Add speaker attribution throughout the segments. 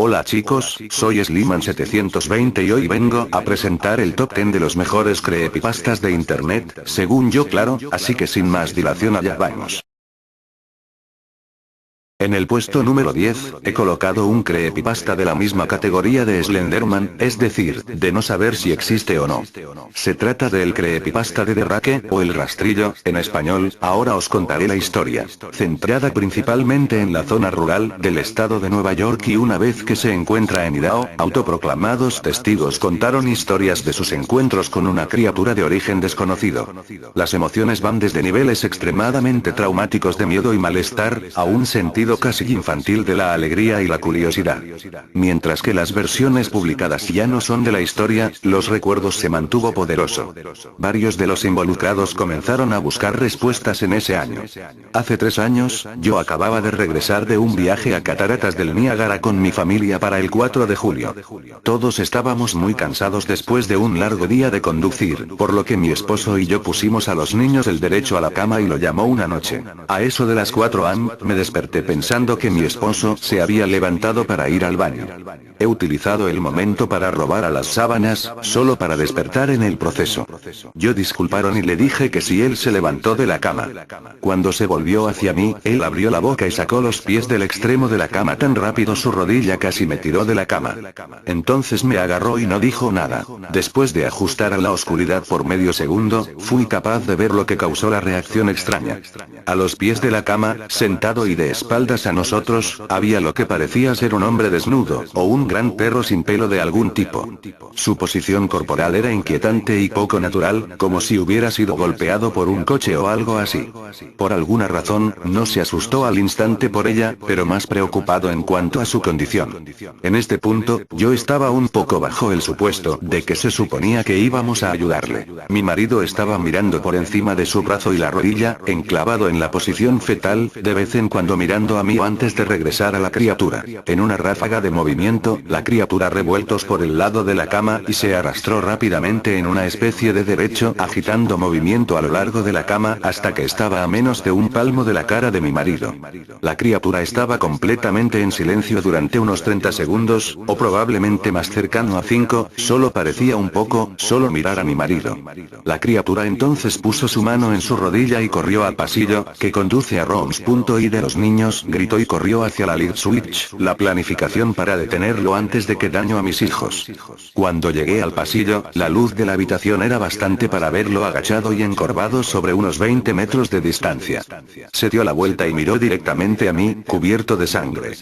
Speaker 1: Hola chicos, soy Sliman720 y hoy vengo a presentar el top 10 de los mejores creepypastas de internet, según yo claro, así que sin más dilación allá vamos. En el puesto número 10, he colocado un creepypasta de la misma categoría de Slenderman, es decir, de no saber si existe o no. Se trata del creepypasta de The Rake, o El Rastrillo, en español. Ahora os contaré la historia, centrada principalmente en la zona rural del estado de Nueva York, y una vez que se encuentra en Idaho, autoproclamados testigos contaron historias de sus encuentros con una criatura de origen desconocido. Las emociones van desde niveles extremadamente traumáticos de miedo y malestar, a un sentido casi infantil de la alegría y la curiosidad. Mientras que las versiones publicadas ya no son de la historia, los recuerdos se mantuvo poderoso. Varios de los involucrados comenzaron a buscar respuestas en ese año. Hace 3 años, yo acababa de regresar de un viaje a Cataratas del Niágara con mi familia para el 4 de julio. Todos estábamos muy cansados después de un largo día de conducir, por lo que mi esposo y yo pusimos a los niños el derecho a la cama y lo llamó una noche. A eso de las 4 am, me desperté pensando que mi esposo se había levantado para ir al baño. He utilizado el momento para robar a las sábanas, solo para despertar en el proceso. Yo disculparon y le dije que si él se levantó de la cama. Cuando se volvió hacia mí, él abrió la boca y sacó los pies del extremo de la cama tan rápido su rodilla casi me tiró de la cama. Entonces me agarró y no dijo nada. Después de ajustar a la oscuridad por medio segundo, fui capaz de ver lo que causó la reacción extraña. A los pies de la cama, sentado y de espaldas a nosotros, había lo que parecía ser un hombre desnudo, o un gran perro sin pelo de algún tipo. Su posición corporal era inquietante y poco natural, como si hubiera sido golpeado por un coche o algo así. Por alguna razón, no se asustó al instante por ella, pero más preocupado en cuanto a su condición. En este punto, yo estaba un poco bajo el supuesto de que se suponía que íbamos a ayudarle. Mi marido estaba mirando por encima de su brazo y la rodilla, enclavado en la posición fetal, de vez en cuando mirando a mí antes de regresar a la criatura. En una ráfaga de movimiento, la criatura revueltos por el lado de la cama y se arrastró rápidamente en una especie de derecho, agitando movimiento a lo largo de la cama hasta que estaba a menos de un palmo de la cara de mi marido. La criatura estaba completamente en silencio durante unos 30 segundos, o probablemente más cercano a 5, solo parecía un poco, solo mirar a mi marido. La criatura entonces puso su mano en su rodilla y corrió al pasillo, que conduce a Rooms.y de los niños, gritó y corrió hacia la lead switch, la planificación para detenerlo antes de que daño a mis hijos. Cuando llegué al pasillo, la luz de la habitación era bastante para verlo agachado y encorvado sobre unos 20 metros de distancia. Se dio la vuelta y miró directamente a mí, cubierto de sangre.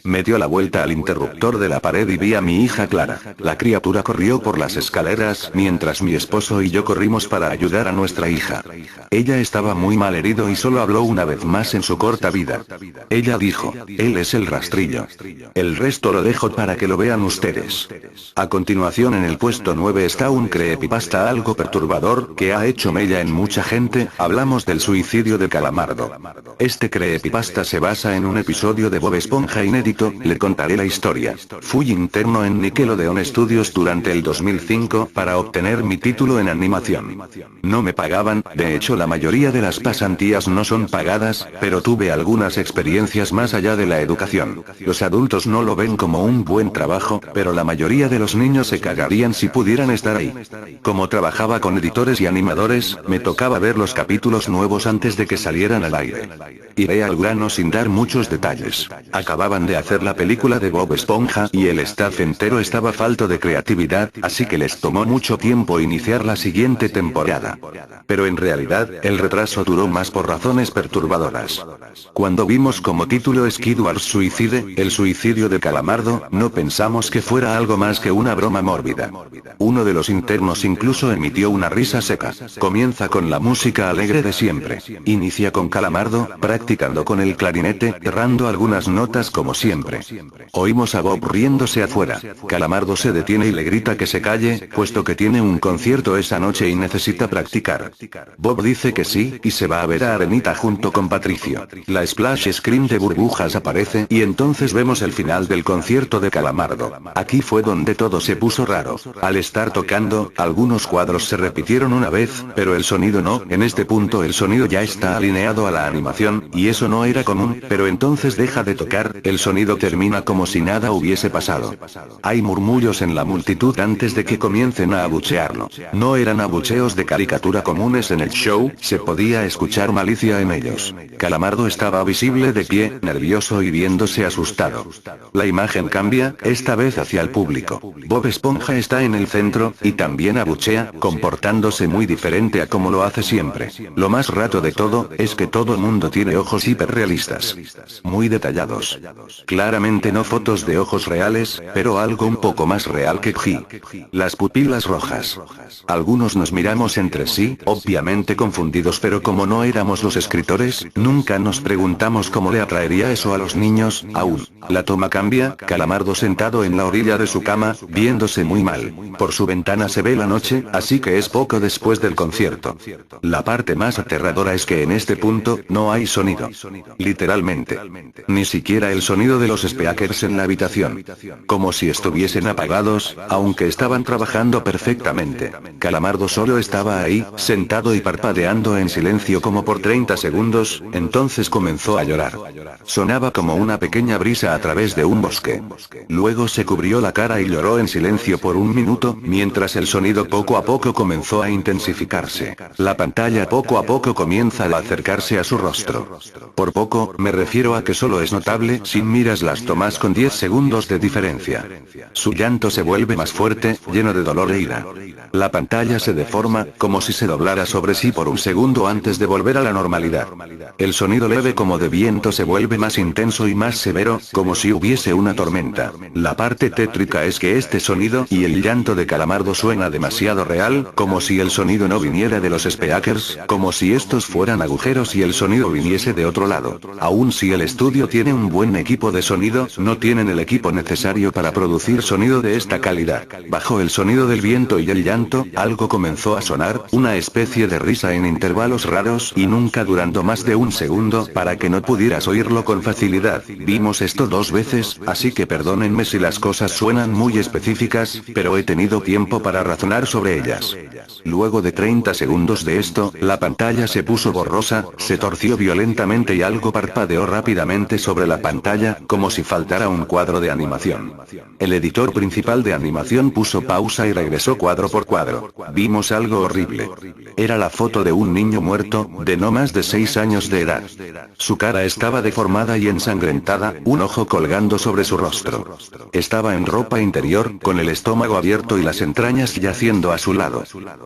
Speaker 1: Me dio la vuelta al interruptor de la pared y vi a mi hija Clara. La criatura corrió por las escaleras, mientras mi esposo y yo corrimos para ayudar a nuestra hija. Ella estaba muy mal herido y solo habló una vez más en su corta vida. Ella dijo, él es el rastrillo. El resto lo dejo para que lo vean ustedes. A continuación, en el puesto 9 está un creepypasta algo perturbador, que ha hecho mella en mucha gente. Hablamos del suicidio de Calamardo. Este creepypasta se basa en un episodio de Bob Esponja inédito. Le contaré la historia. Fui interno en Nickelodeon Studios durante el 2005, para obtener mi título en animación. No me pagaban, de hecho la mayoría de las pasantías no son pagadas, pero tuve algunas experiencias más allá de la educación. Los adultos no lo ven como un buen trabajo, pero la mayoría de los niños se cagarían si pudieran estar ahí. Como trabajaba con editores y animadores, me tocaba ver los capítulos nuevos antes de que salieran al aire. Iré al grano sin dar muchos detalles. Acababan de hacer la película de Bob Esponja y el staff entero estaba falto de creatividad, así que les tomó mucho tiempo iniciar la siguiente temporada. Pero en realidad, el retraso duró más por razones perturbadoras. Cuando vimos como título Squidward Suicide, el suicidio de Calamardo, no pensamos que fuera algo más que una broma mórbida. Uno de los internos incluso emitió una risa seca. Comienza con la música alegre de siempre. Inicia con Calamardo, practicando con el clarinete, errando algunas notas como siempre. Oímos a Bob riéndose afuera. Calamardo se detiene y le grita que se calle, puesto que tiene un concierto esa noche y necesita practicar. Bob dice que sí, y se va a ver a Arenita junto con Patricio. La Splash Screen screen de burbujas aparece y entonces vemos el final del concierto de Calamardo. Aquí fue donde todo se puso raro. Al estar tocando, algunos cuadros se repitieron una vez, pero el sonido no. En este punto el sonido ya está alineado a la animación, y eso no era común, pero entonces deja de tocar, el sonido termina como si nada hubiese pasado. Hay murmullos en la multitud antes de que comiencen a abuchearlo. No eran abucheos de caricatura comunes en el show, se podía escuchar malicia en ellos. Calamardo estaba visible de pie, nervioso y viéndose asustado. La imagen cambia, esta vez hacia el público. Bob Esponja está en el centro, y también abuchea, comportándose muy diferente a como lo hace siempre. Lo más raro de todo, es que todo el mundo tiene ojos hiperrealistas. Muy detallados. Claramente no fotos de ojos reales, pero algo un poco más real que G. Las pupilas rojas. Algunos nos miramos entre sí, obviamente confundidos, pero como no éramos los escritores, nunca nos preguntamos cómo le atraería eso a los niños, aún. La toma cambia, Calamardo sentado en la orilla de su cama, viéndose muy mal. Por su ventana se ve la noche, así que es poco después del concierto. La parte más aterradora es que en este punto, no hay sonido. Literalmente. Ni siquiera el sonido de los speakers en la habitación. Como si estuviesen apagados, aunque estaban trabajando perfectamente. Calamardo solo estaba ahí, sentado y parpadeando en silencio como por 30 segundos, entonces comenzó a llorar. Sonaba como una pequeña brisa a través de un bosque. Luego se cubrió la cara y lloró en silencio por un minuto, mientras el sonido poco a poco comenzó a intensificarse. La pantalla poco a poco comienza a acercarse a su rostro. Por poco, me refiero a que solo es notable si miras las tomas con 10 segundos de diferencia. Su llanto se vuelve más fuerte, lleno de dolor e ira. La pantalla se deforma, como si se doblara sobre sí por un segundo antes de volver a la normalidad. El sonido leve como de viento se vuelve más intenso y más severo, como si hubiese una tormenta. La parte tétrica es que este sonido y el llanto de Calamardo suena demasiado real, como si el sonido no viniera de los speakers, como si estos fueran agujeros y el sonido viniese de otro lado. Aun si el estudio tiene un buen equipo de sonido, no tienen el equipo necesario para producir sonido de esta calidad. Bajo el sonido del viento y el llanto, algo comenzó a sonar, una especie de risa en intervalos raros y nunca durando más de un segundo, para que no pudieras oírlo con facilidad. Vimos esto 2 veces, así que perdónenme si las cosas suenan muy específicas, pero he tenido tiempo para razonar sobre ellas. Luego de 30 segundos de esto, la pantalla se puso borrosa, se torció violentamente y algo parpadeó rápidamente sobre la pantalla, como si faltara un cuadro de animación. El editor principal de animación puso pausa y regresó cuadro por cuadro. Vimos algo horrible. Era la foto de un niño muerto, de no más de 6 años de edad. Su cara estaba deformada y ensangrentada, un ojo colgando sobre su rostro. Estaba en ropa interior, con el estómago abierto y las entrañas yaciendo a su lado.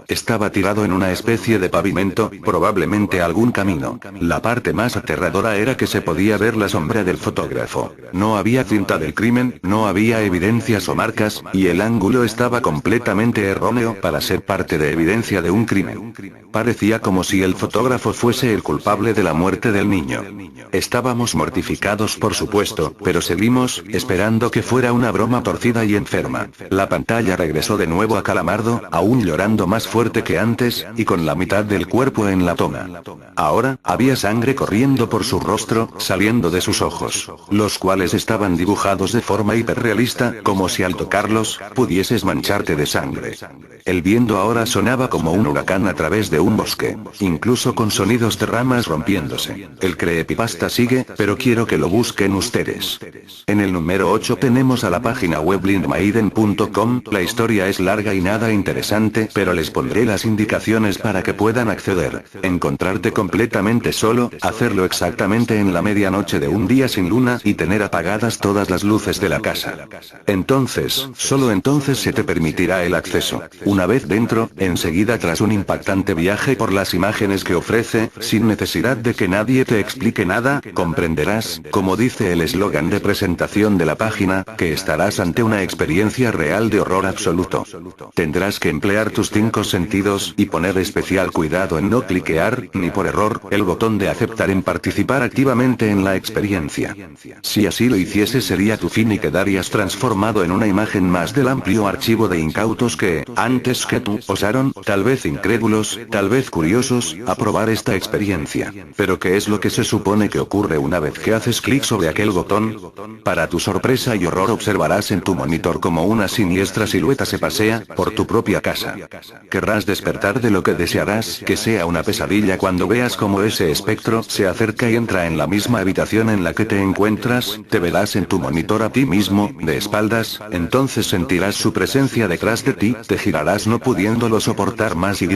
Speaker 1: Estaba tirado en una especie de pavimento, probablemente algún camino. La parte más aterradora era que se podía ver la sombra del fotógrafo. No había cinta del crimen, no había evidencias o marcas, y el ángulo estaba completamente erróneo para ser parte de evidencia de un crimen. Parecía como si el fotógrafo fuese el culpable de la muerte del niño. Estábamos mortificados, por supuesto, pero seguimos, esperando que fuera una broma torcida y enferma. La pantalla regresó de nuevo a Calamardo, aún llorando más fuerte que antes, y con la mitad del cuerpo en la toma. Ahora, había sangre corriendo por su rostro, saliendo de sus ojos, los cuales estaban dibujados de forma hiperrealista, como si al tocarlos, pudieses mancharte de sangre. El viento ahora sonaba como un huracán a través de un bosque, incluso con sonidos de ramas rompiéndose. El creepypasta sigue, pero quiero que lo busquen ustedes. En el número 8 tenemos a la página web blindmaiden.com, la historia es larga y nada interesante, pero les pondré las indicaciones para que puedan acceder. Encontrarte completamente solo, hacerlo exactamente en la medianoche de un día sin luna y tener apagadas todas las luces de la casa. Entonces, solo entonces se te permitirá el acceso. Una vez dentro, enseguida tras un impactante viaje por las imágenes que ofrece, sin necesidad de que nadie te explique nada, comprenderás, como dice el eslogan de presentación de la página, que estarás ante una experiencia real de horror absoluto. Tendrás que emplear tus 5 sentidos y poner especial cuidado en no cliquear, ni por error, el botón de aceptar en participar activamente en la experiencia. Si así lo hicieses sería tu fin y quedarías transformado en una imagen más del amplio archivo de incautos que, antes que tú, osaron, tal vez incrédulos, tal vez curiosos, a probar esta experiencia. Pero ¿qué es lo que se supone que ocurre ocurre una vez que haces clic sobre aquel botón? Para tu sorpresa y horror observarás en tu monitor como una siniestra silueta se pasea por tu propia casa. Querrás despertar de lo que desearás que sea una pesadilla cuando veas cómo ese espectro se acerca y entra en la misma habitación en la que te encuentras, te verás en tu monitor a ti mismo, de espaldas, entonces sentirás su presencia detrás de ti, te girarás no pudiéndolo soportar más y.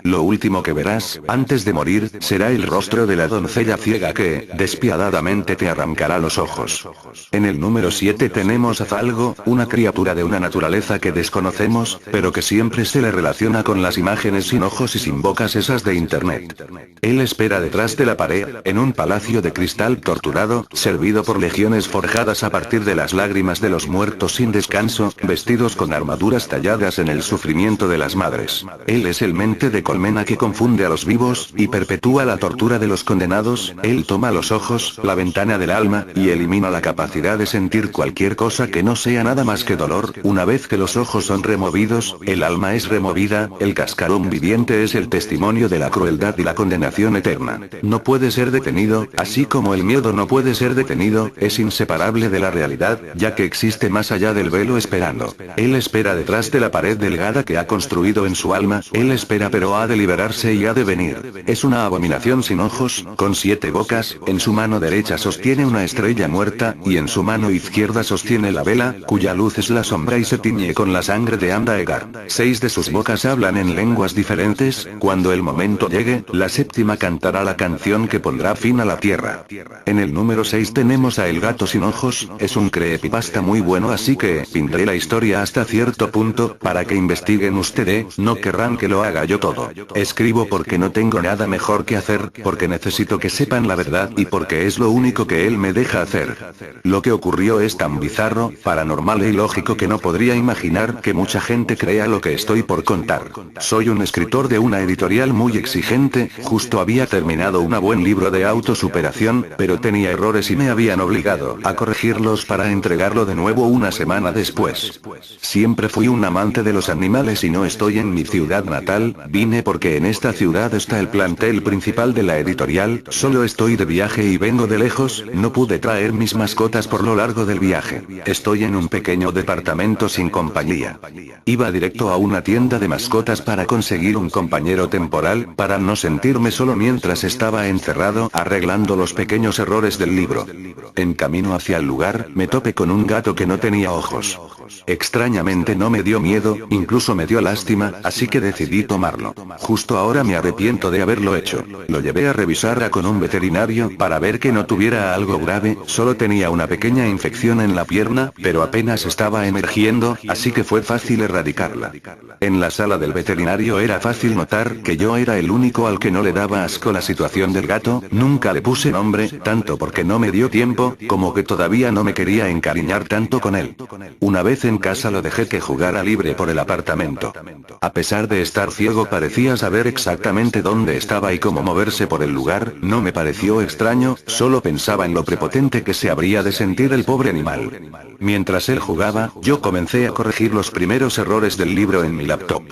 Speaker 1: Lo último que verás, antes de morir, será el rostro de la doncella ciega que, despiadadamente te arrancará los ojos. En el número 7 tenemos a Zalgo, una criatura de una naturaleza que desconocemos, pero que siempre se le relaciona con las imágenes sin ojos y sin bocas esas de internet. Él espera detrás de la pared, en un palacio de cristal torturado, servido por legiones forjadas a partir de las lágrimas de los muertos sin descanso, vestidos con armaduras talladas en el sufrimiento de las madres. Él es el mente de colmena que confunde a los vivos, y perpetúa la tortura de los condenados. Él toma los ojos, la ventana del alma, y elimina la capacidad de sentir cualquier cosa que no sea nada más que dolor. Una vez que los ojos son removidos, el alma es removida, el cascarón viviente es el testimonio de la crueldad y la condenación eterna. No puede ser detenido, así como el miedo no puede ser detenido, es inseparable de la realidad, ya que existe más allá del velo esperando. Él espera detrás de la pared delgada que ha construido en su alma, él espera pero ha de liberarse y ha de venir. Es una abominación sin ojos, con 7 bocas, en su mano derecha sostiene una estrella muerta, y en su mano izquierda sostiene la vela, cuya luz es la sombra y se tiñe con la sangre de Andaegar. 6 de sus bocas hablan en lenguas diferentes, cuando el momento llegue, la séptima cantará la canción que pondrá fin a la tierra. En el número 6 tenemos a El gato sin ojos, es un creepypasta muy bueno así que, pintaré la historia hasta cierto punto, para que investiguen ustedes, no querrán que lo haga yo todo. Escribo porque no tengo nada mejor que hacer, porque necesito que sepan la verdad y porque es lo único que él me deja hacer. Lo que ocurrió es tan bizarro, paranormal e ilógico que no podría imaginar que mucha gente crea lo que estoy por contar. Soy un escritor de una editorial muy exigente, justo había terminado un buen libro de autosuperación, pero tenía errores y me habían obligado a corregirlos para entregarlo de nuevo una semana después. Siempre fui un amante de los animales y no estoy en mi ciudad natal, vine porque en esta ciudad está el plantel principal de la editorial, solo estoy de viaje y vengo de lejos, no pude traer mis mascotas por lo largo del viaje. Estoy en un pequeño departamento sin compañía. Iba directo a una tienda de mascotas para conseguir un compañero temporal, para no sentirme solo mientras estaba encerrado arreglando los pequeños errores del libro. En camino hacia el lugar, me topé con un gato que no tenía ojos. Extrañamente no me dio miedo, incluso me dio lástima, así que decidí tomarlo. Justo ahora me arrepiento de haberlo hecho. Lo llevé a revisar con un veterinario para ver que no tuviera algo grave, solo tenía una pequeña infección en la pierna, pero apenas estaba emergiendo, así que fue fácil erradicarla. En la sala del veterinario era fácil notar que yo era el único al que no le daba asco la situación del gato, nunca le puse nombre, tanto porque no me dio tiempo, como que todavía no me quería encariñar tanto con él. Una vez en casa lo dejé que jugara libre por el apartamento. A pesar de estar ciego parecía saber exactamente dónde estaba y cómo moverse por el lugar, no me pareció extraño, solo pensaba en lo prepotente que se habría de sentir el pobre animal. Mientras él jugaba, yo comencé a corregir los primeros errores del libro en mi laptop.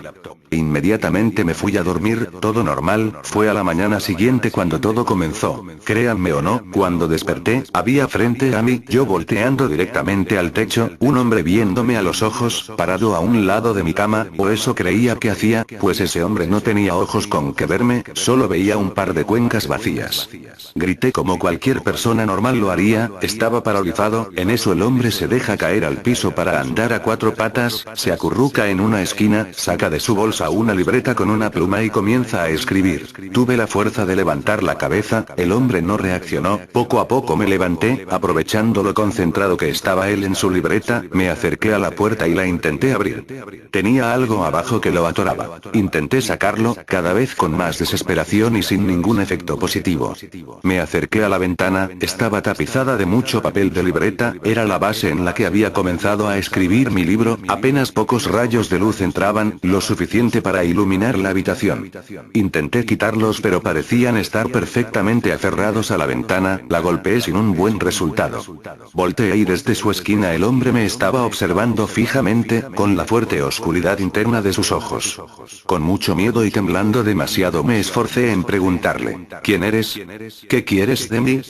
Speaker 1: Inmediatamente me fui a dormir, todo normal, fue a la mañana siguiente cuando todo comenzó. Créanme o no, cuando desperté, había frente a mí, yo volteando directamente al techo, un hombre viéndome a los ojos, parado a un lado de mi cama, o eso creía que hacía, pues ese hombre no tenía ojos con que verme, solo veía un par de cuencas vacías. Grité como cualquier persona normal lo haría, estaba paralizado, en eso el hombre se deja caer al piso para andar a 4 patas, se acurruca en una esquina, saca de su bolsa una libreta con una pluma y comienza a escribir. Tuve la fuerza de levantar la cabeza, el hombre no reaccionó, poco a poco me levanté, aprovechando lo concentrado que estaba él en su libreta, me acerqué a la puerta y la intenté abrir. Tenía algo abajo que lo atoraba. Intenté sacarlo, cada vez con más desesperación y sin ningún efecto positivo. Me acerqué a la ventana, estaba tapizada de mucho papel de libreta, era la base en la que había comenzado a escribir mi libro, apenas pocos rayos de luz entraban, lo suficiente para iluminar la habitación. Intenté quitarlos pero parecían estar perfectamente aferrados a la ventana, la golpeé sin un buen resultado. Volteé y desde su esquina el hombre me estaba observando. observando fijamente, con la fuerte oscuridad interna de sus ojos. Con mucho miedo y temblando demasiado me esforcé en preguntarle, ¿quién eres? ¿Qué quieres de mí?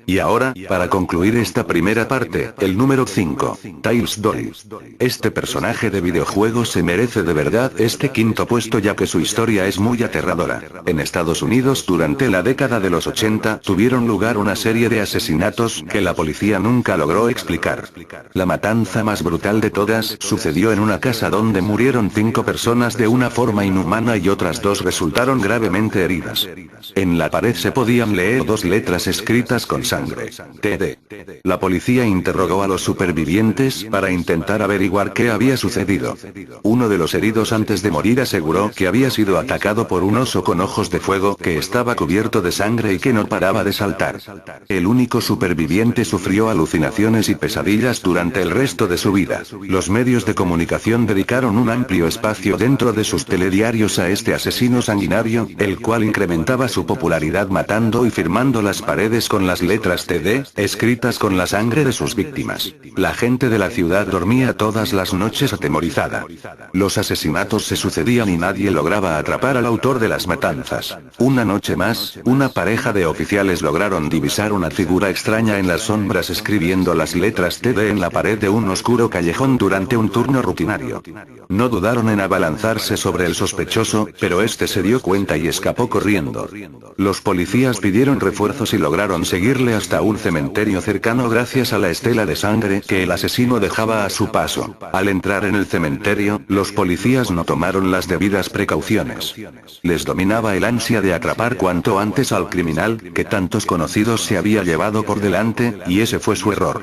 Speaker 1: Y ahora, para concluir esta primera parte, el número 5, Tails Doll. Este personaje de videojuegos se merece de verdad este quinto puesto ya que su historia es muy aterradora. En Estados Unidos durante la década de los 80 tuvieron lugar una serie de asesinatos que la policía nunca logró explicar. La matanza más brutal de todas sucedió en una casa donde murieron 5 personas de una forma inhumana y otras 2 resultaron gravemente heridas. En la pared se podían leer 2 letras escritas con sangre. TD. La policía interrogó a los supervivientes para intentar averiguar qué había sucedido. Uno de los heridos antes de morir aseguró que había sido atacado por un oso con ojos de fuego que estaba cubierto de sangre y que no paraba de saltar. El único superviviente sufrió alucinaciones y pesadillas durante el resto de su vida. Los medios de comunicación dedicaron un amplio espacio dentro de sus telediarios a este asesino sanguinario, el cual incrementaba su popularidad matando y firmando las paredes con las letras TD, escritas con la sangre de sus víctimas. La gente de la ciudad dormía todas las noches atemorizada. Los asesinatos se sucedían y nadie lograba atrapar al autor de las matanzas. Una noche más, una pareja de oficiales lograron divisar una figura extraña en las sombras escribiendo las letras TD en la pared de un oscuro callejón durante un turno rutinario. No dudaron en abalanzarse sobre el sospechoso, pero este se dio cuenta y escapó corriendo. Los policías pidieron refuerzos y lograron seguirle hasta un cementerio cercano gracias a la estela de sangre que el asesino dejaba a su paso. Al entrar en el cementerio, los policías no tomaron las debidas precauciones. Les dominaba el ansia de atrapar cuanto antes al criminal, que tantos conocidos se había llevado por delante, y ese fue su error.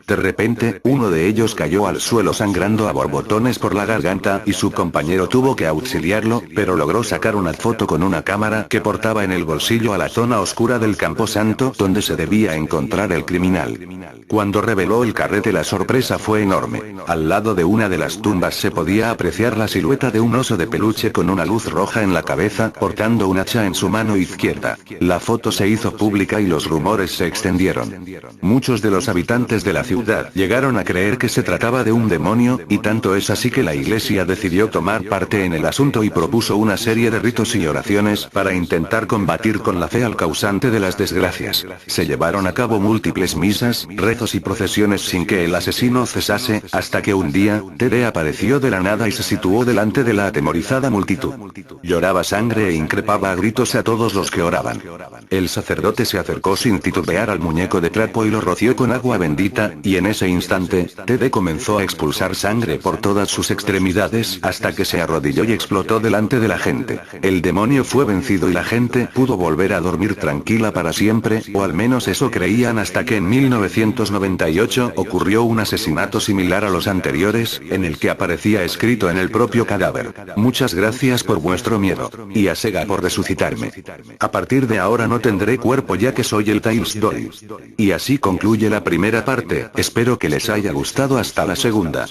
Speaker 1: De repente, uno de ellos cayó al suelo sangrando a borbotones por la garganta y su compañero tuvo que auxiliarlo, pero logró sacar una foto con una cámara que portaba en el bolsillo a la zona oscura del camposanto donde se debía encontrar el criminal. Cuando reveló el carrete la sorpresa fue enorme. Al lado de una de las tumbas se podía apreciar la silueta de un oso de peluche con una luz roja en la cabeza, portando un hacha en su mano izquierda. La foto se hizo pública y los rumores se extendieron. Muchos de los habitantes de la ciudad llegaron a creer que se trataba de un demonio, y tanto es así que la iglesia decidió tomar parte en el asunto y propuso una serie de ritos y oraciones para intentar combatir con la fe al causante de las desgracias. Se llevaron a cabo múltiples misas, rezos y procesiones sin que el asesino cesase, hasta que un día, TD apareció de la nada y se situó delante de la atemorizada multitud. Lloraba sangre e increpaba a gritos a todos los que oraban. El sacerdote se acercó sin titubear al muñeco de trapo y lo roció con agua bendita, y en ese instante, TD comenzó a expulsar sangre por todas sus extremidades hasta que se arrodilló y explotó delante de la gente. El demonio fue vencido y la gente pudo volver a dormir tranquila para siempre, o al menos eso creían hasta que en 1998 ocurrió un asesinato similar a los anteriores, en el que aparecía escrito en el propio cadáver: muchas gracias por vuestro miedo, y a Sega por resucitarme. A partir de ahora no tendré cuerpo ya que soy el Tails Doll. Y así concluye la primera parte, espero que les haya gustado hasta la segunda.